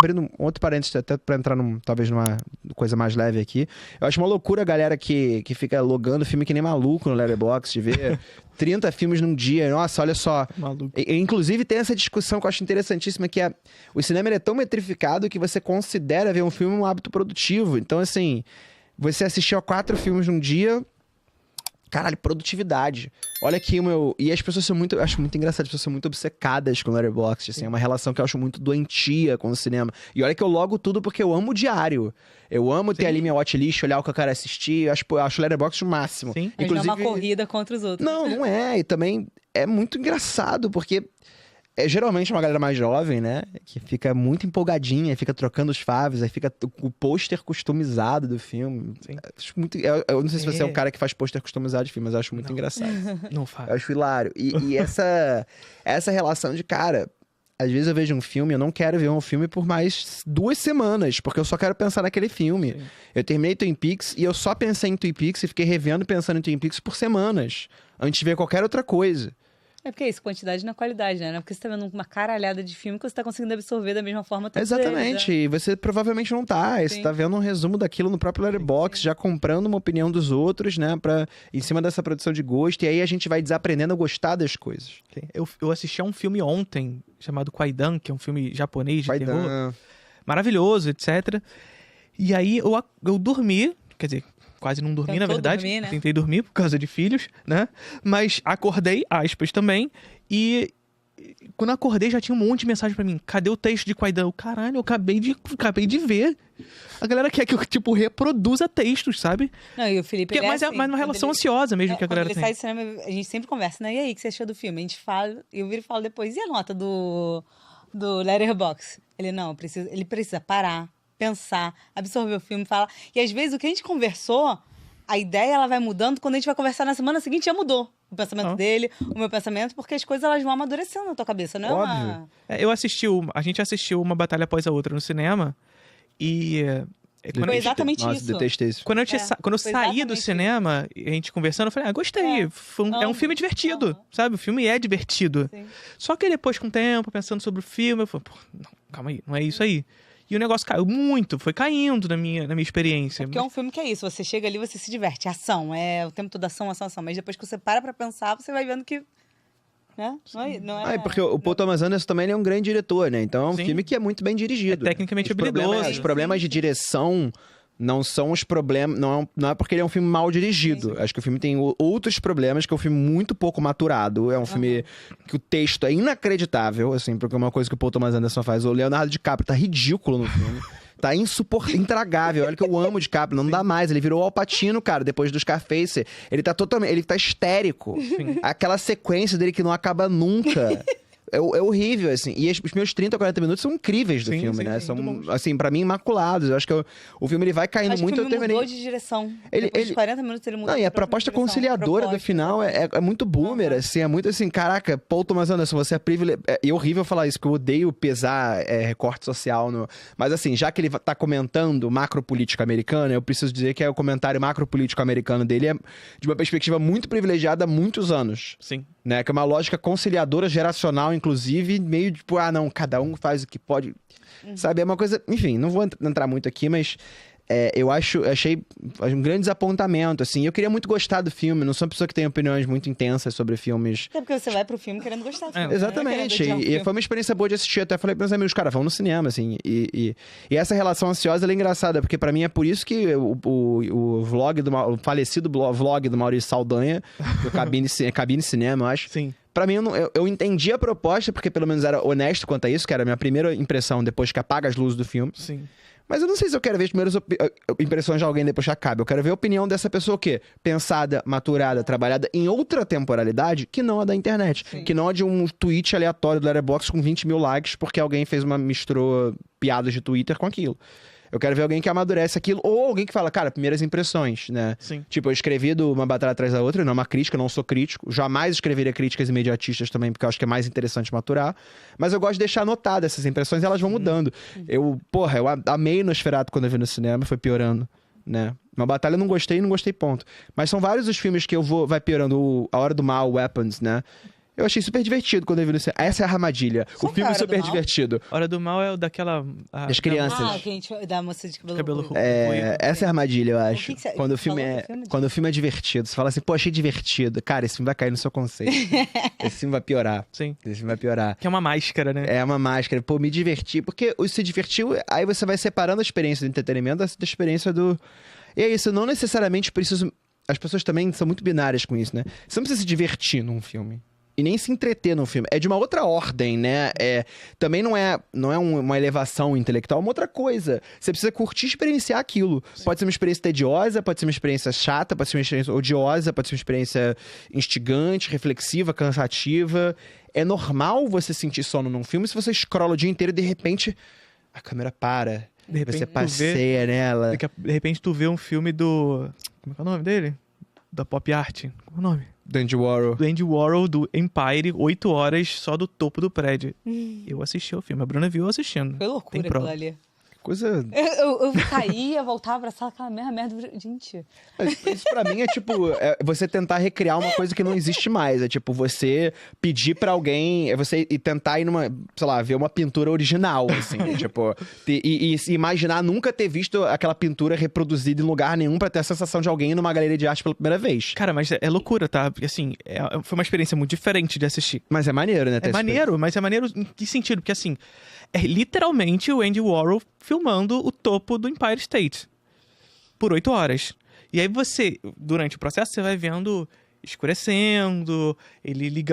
Abrindo um outro parênteses, até pra entrar talvez numa coisa mais leve aqui. Eu acho uma loucura a galera que fica logando filme que nem maluco no Letterboxd, de ver 30 filmes num dia. Nossa, olha só. Maluco. Inclusive tem essa discussão que eu acho interessantíssima, que é o cinema ele é tão metrificado que você considera ver um filme um hábito produtivo. Então, assim, você assistiu a 4 filmes num dia... Caralho, produtividade. Olha aqui o meu... E as pessoas são muito... Eu acho muito engraçado, as pessoas são muito obcecadas com o Letterboxd, assim. É uma relação que eu acho muito doentia com o cinema. E olha que eu logo tudo porque eu amo o diário. Eu amo ter ali minha watchlist, olhar o que eu quero assistir. Eu acho o Letterboxd o máximo. Sim. Inclusive... não é uma corrida contra os outros. Não é. E também é muito engraçado, porque... É geralmente uma galera mais jovem, né? Que fica muito empolgadinha, fica trocando os faves, aí fica o pôster customizado do filme. Sim. Acho muito, eu não sei se você é o cara que faz pôster customizado de filme, mas eu acho muito engraçado. Não faz. Eu acho hilário. E essa relação de, cara... Às vezes eu vejo um filme, eu não quero ver um filme por mais 2 semanas, porque eu só quero pensar naquele filme. Sim. Eu terminei Twin Peaks e eu só pensei em Twin Peaks e fiquei revendo pensando em Twin Peaks por semanas, antes de ver qualquer outra coisa. É porque é isso, quantidade não é qualidade, né? Porque você tá vendo uma caralhada de filme que você tá conseguindo absorver da mesma forma todos Exatamente, eles, né? E você provavelmente não tá. Você tá vendo um resumo daquilo no próprio Letterboxd, já comprando uma opinião dos outros, né? Em cima dessa produção de gosto, e aí a gente vai desaprendendo a gostar das coisas. Eu assisti a um filme ontem, chamado Kwaidan, que é um filme japonês de terror. Maravilhoso, etc. E aí eu dormi, quer dizer... Quase não dormi, na verdade. Dormir, né? Tentei dormir por causa de filhos, né? Mas acordei, aspas, também. E quando eu acordei, já tinha um monte de mensagem pra mim. Cadê o texto de Kwaidan? Caralho, eu acabei de ver. A galera quer que eu, tipo, reproduza textos, sabe? Não, e o Felipe... Mas é uma relação ansiosa mesmo que a galera tem. Quando ele sai do cinema, a gente sempre conversa, né? E aí, o que você achou do filme? A gente fala, eu viro e falo depois. E a nota do Letterboxd? Ele precisa parar, pensar, absorver o filme, falar. E às vezes o que a gente conversou, a ideia ela vai mudando, quando a gente vai conversar na semana seguinte já mudou. O pensamento dele, o meu pensamento, porque as coisas elas vão amadurecendo na tua cabeça, não é? Óbvio. A gente assistiu uma batalha após a outra no cinema e... Foi exatamente Nossa, isso. Detestei isso. Quando eu saí do cinema, a gente conversando, eu falei, gostei. É um filme divertido, sabe? O filme é divertido. Sim. Só que depois, com o tempo, pensando sobre o filme, eu falei, não, calma aí, não é isso aí. E o negócio caiu muito, foi caindo na minha experiência. Porque é um filme que é isso, você chega ali, você se diverte. Ação, o tempo todo ação. Mas depois que você para pra pensar, você vai vendo que... Né? Não é... Porque o Paul Thomas Anderson também é um grande diretor, né? Então é um filme que é muito bem dirigido. É tecnicamente habilidoso. Os problemas de direção não são os problemas... Não é porque ele é um filme mal dirigido. Sim. Acho que o filme tem outros problemas, que é um filme muito pouco maturado. É um filme que o texto é inacreditável, assim, porque é uma coisa que o Paul Thomas Anderson faz. O Leonardo DiCaprio tá ridículo no filme. Tá intragável. Olha que eu amo o DiCaprio, não dá mais. Ele virou o Al Pacino, cara, depois do Scarface. Ele tá histérico. Sim. Aquela sequência dele que não acaba nunca. É horrível, assim. E os meus 30, 40 minutos são incríveis do filme, né? São, assim, pra mim, imaculados. Eu acho que o filme ele vai caindo muito. O filme mudou de direção. Depois de 40 minutos ele mudou. Não, e a proposta conciliadora do final é muito boomer, assim. É muito assim, caraca, Paul Thomas Anderson, você é privilegiado. É horrível falar isso, porque eu odeio pesar recorte social. Mas assim, já que ele tá comentando macropolítica americana, eu preciso dizer que o comentário macropolítico americano dele é de uma perspectiva muito privilegiada há muitos anos. Sim. Né? Que é uma lógica conciliadora geracional, inclusive, meio tipo, não, cada um faz o que pode. Sabe? É uma coisa... Enfim, não vou entrar muito aqui, mas eu achei um grande desapontamento, assim. Eu queria muito gostar do filme, não sou uma pessoa que tem opiniões muito intensas sobre filmes. É porque você vai pro filme querendo gostar do filme. Exatamente. Né? E foi uma experiência boa de assistir. Até falei pros meus amigos, cara, vamos no cinema, assim. E essa relação ansiosa, ela é engraçada, porque pra mim é por isso que o falecido vlog do Maurício Saldanha, do Cabine Cinema, eu acho. Sim. Pra mim, eu entendi a proposta, porque pelo menos era honesto quanto a isso, que era a minha primeira impressão depois que apaga as luzes do filme. Sim. Mas eu não sei se eu quero ver as primeiras impressões de alguém depois que acaba. Eu quero ver a opinião dessa pessoa o quê? Pensada, maturada, trabalhada em outra temporalidade que não a da internet. Sim. Que não a de um tweet aleatório do Letterboxd com 20 mil likes porque alguém misturou piadas de Twitter com aquilo. Eu quero ver alguém que amadurece aquilo, ou alguém que fala, cara, primeiras impressões, né? Sim. Tipo, eu escrevi Uma Batalha Atrás da Outra, não é uma crítica, eu não sou crítico. Jamais escreveria críticas imediatistas também, porque eu acho que é mais interessante maturar. Mas eu gosto de deixar anotadas essas impressões e elas vão mudando. Eu amei Nosferatu quando eu vi no cinema, foi piorando, né? Uma Batalha eu não gostei, ponto. Mas são vários os filmes que vai piorando. A Hora do Mal, Weapons, né? Eu achei super divertido quando eu vi no cinema. Essa é a armadilha. Qual O filme que é a Hora super do Mal? divertido. Hora do Mal é o daquela... Das crianças. Ah, que a gente... Da moça de cabelo ruivo. Essa é a armadilha, eu acho. que você Quando o filme falou é, do filme? quando o filme é divertido. Você fala assim, pô, achei divertido. Cara, esse filme vai cair no seu conceito. Esse filme vai piorar. Sim. Esse filme vai piorar. Que é uma máscara, né? É uma máscara. Pô, me diverti. Porque o se divertiu, aí você vai separando a experiência do entretenimento da experiência do... E é isso, eu não necessariamente preciso... As pessoas também são muito binárias com isso, né? Você não precisa se divertir num filme. E nem se entreter num filme. É de uma outra ordem, né? Também não é uma elevação intelectual, é uma outra coisa. Você precisa curtir e experienciar aquilo. Sim. Pode ser uma experiência tediosa, pode ser uma experiência chata, pode ser uma experiência odiosa, pode ser uma experiência instigante, reflexiva, cansativa. É normal você sentir sono num filme se você scrolla o dia inteiro e de repente a câmera para. De repente você passeia nela. De repente tu vê um filme do... Como é que é o nome dele? Da Pop Art. Qual é o nome? Do Andy Warhol. Do Andy Warhol, do Empire, 8 horas só do topo do prédio. Eu assisti o filme. A Bruna viu eu assistindo. Foi loucura aquilo ali. Coisa... Eu caía, voltava pra sala, aquela mesma merda. Gente... Isso pra mim é tipo... você tentar recriar uma coisa que não existe mais. É tipo, você pedir pra alguém... É você tentar ir numa... Sei lá, ver uma pintura original, assim. Tipo... E imaginar nunca ter visto aquela pintura reproduzida em lugar nenhum pra ter a sensação de alguém numa galeria de arte pela primeira vez. Cara, mas é loucura, tá? Porque assim, foi uma experiência muito diferente de assistir. Mas é maneiro, né? É maneiro, mas é maneiro em que sentido? Porque assim... É literalmente o Andy Warhol filmando o topo do Empire State por 8 horas. E aí você, durante o processo, você vai vendo escurecendo,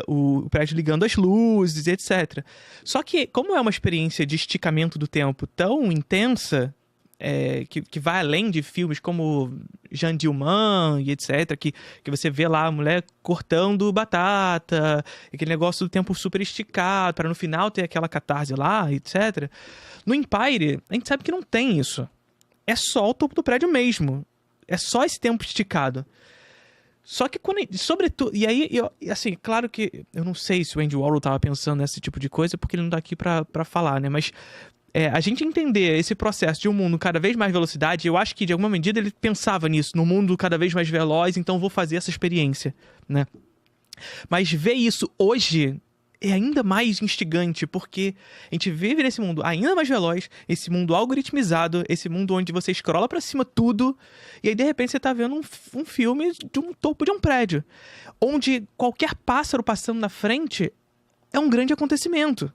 o prédio ligando as luzes, etc. Só que, como é uma experiência de esticamento do tempo tão intensa, que vai além de filmes como Jeanne Dielman e etc, que você vê lá a mulher cortando batata, aquele negócio do tempo super esticado, para no final ter aquela catarse lá, etc. No Empire, a gente sabe que não tem isso. É só o topo do prédio mesmo. É só esse tempo esticado. Só que, sobretudo... E aí, assim, claro que eu não sei se o Andy Warhol tava pensando nesse tipo de coisa, porque ele não tá aqui pra falar, né? Mas... a gente entender esse processo de um mundo cada vez mais velocidade, eu acho que de alguma medida ele pensava nisso, no mundo cada vez mais veloz, então vou fazer essa experiência, né? Mas ver isso hoje é ainda mais instigante, porque a gente vive nesse mundo ainda mais veloz, esse mundo algoritmizado, esse mundo onde você scrolla pra cima tudo, e aí de repente você tá vendo um filme de um topo de um prédio, onde qualquer pássaro passando na frente é um grande acontecimento.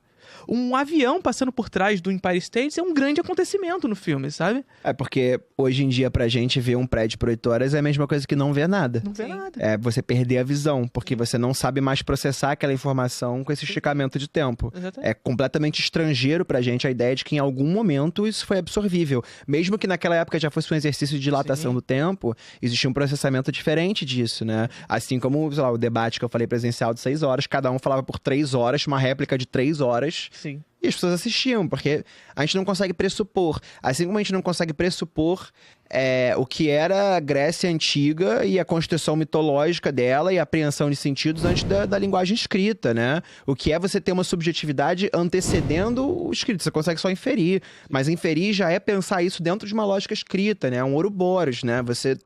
Um avião passando por trás do Empire State é um grande acontecimento no filme, sabe? É porque hoje em dia pra gente ver um prédio por 8 horas é a mesma coisa que não ver nada. Não vê nada. É você perder a visão, porque você não sabe mais processar aquela informação com esse esticamento de tempo. Exatamente. É completamente estrangeiro pra gente a ideia de que em algum momento isso foi absorvível. Mesmo que naquela época já fosse um exercício de dilatação do tempo, existia um processamento diferente disso, né? Assim como, sei lá, o debate que eu falei presencial de 6 horas, cada um falava por 3 horas, uma réplica de 3 horas. Sim. E as pessoas assistiam, porque a gente não consegue pressupor. Assim como a gente não consegue pressupor o que era a Grécia Antiga e a construção mitológica dela e a apreensão de sentidos antes da linguagem escrita, né? O que é você ter uma subjetividade antecedendo o escrito. Você consegue só inferir, mas inferir já é pensar isso dentro de uma lógica escrita, né? É um Ouroboros, né? Você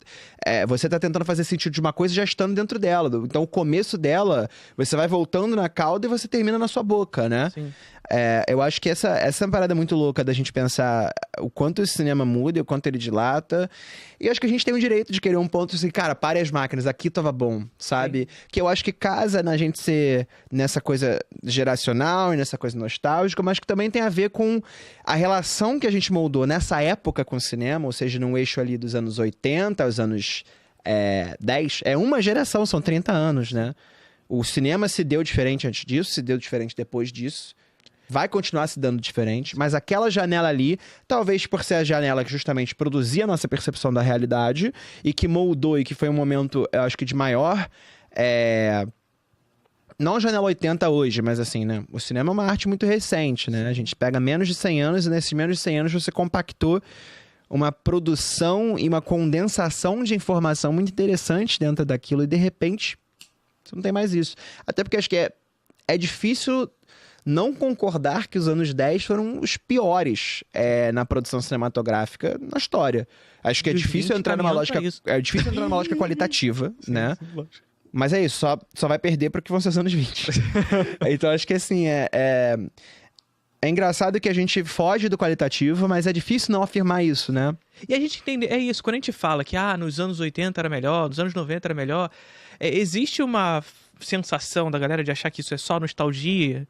tá tentando fazer sentido de uma coisa já estando dentro dela. Então, o começo dela, você vai voltando na cauda e você termina na sua boca, né? Sim. Eu acho que essa é uma parada muito louca da gente pensar o quanto o cinema muda e o quanto ele dilata. E eu acho que a gente tem o direito de querer um ponto assim, cara, pare as máquinas, aqui tava bom, sabe? Sim. Que eu acho que casa na gente ser nessa coisa geracional e nessa coisa nostálgica, mas que também tem a ver com a relação que a gente moldou nessa época com o cinema, ou seja, num eixo ali dos anos 80 aos anos 10. É uma geração, são 30 anos, né? O cinema se deu diferente antes disso, se deu diferente depois disso. Vai continuar se dando diferente, mas aquela janela ali, talvez por ser a janela que justamente produzia a nossa percepção da realidade e que moldou e que foi um momento, eu acho que de maior... Não a janela 80 hoje, mas assim, né? O cinema é uma arte muito recente, né? A gente pega menos de 100 anos e nesses menos de 100 anos você compactou uma produção e uma condensação de informação muito interessante dentro daquilo e de repente você não tem mais isso. Até porque acho que é difícil não concordar que os anos 10 foram os piores na produção cinematográfica na história. Acho que é difícil entrar numa lógica. É difícil entrar numa lógica qualitativa, né? Sim, lógico. Mas é isso, só vai perder pro que vão ser os anos 20. Então acho que assim, é engraçado que a gente foge do qualitativo, mas é difícil não afirmar isso, né? E a gente entende, é isso, quando a gente fala que nos anos 80 era melhor, nos anos 90 era melhor, existe uma sensação da galera de achar que isso é só nostalgia.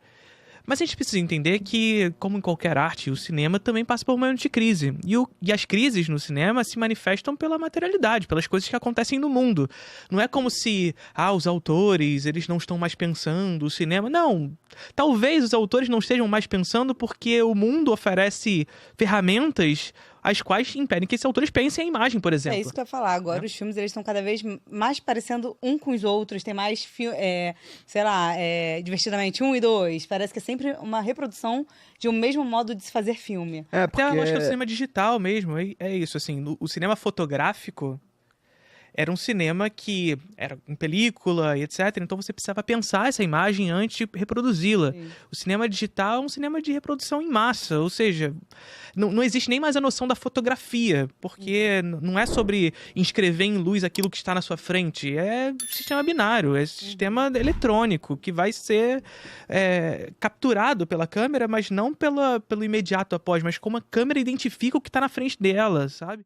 Mas a gente precisa entender que, como em qualquer arte, o cinema também passa por um momento de crise. E as crises no cinema se manifestam pela materialidade, pelas coisas que acontecem no mundo. Não é como se, os autores, eles não estão mais pensando, o cinema... Não, talvez os autores não estejam mais pensando porque o mundo oferece ferramentas as quais impedem que esses autores pensem a imagem, por exemplo. É isso que eu ia falar. Agora os filmes eles estão cada vez mais parecendo um com os outros. Tem mais, Divertidamente 1 e 2. Parece que é sempre uma reprodução de um mesmo modo de se fazer filme. Porque... Até a lógica do cinema digital mesmo. É isso, assim. O cinema fotográfico era um cinema que era em película e etc. Então você precisava pensar essa imagem antes de reproduzi-la. Sim. O cinema digital é um cinema de reprodução em massa. Ou seja, não existe nem mais a noção da fotografia. Porque não é sobre inscrever em luz aquilo que está na sua frente. É sistema binário, é sistema eletrônico que vai ser capturado pela câmera, mas não pelo imediato após, mas como a câmera identifica o que está na frente dela, sabe?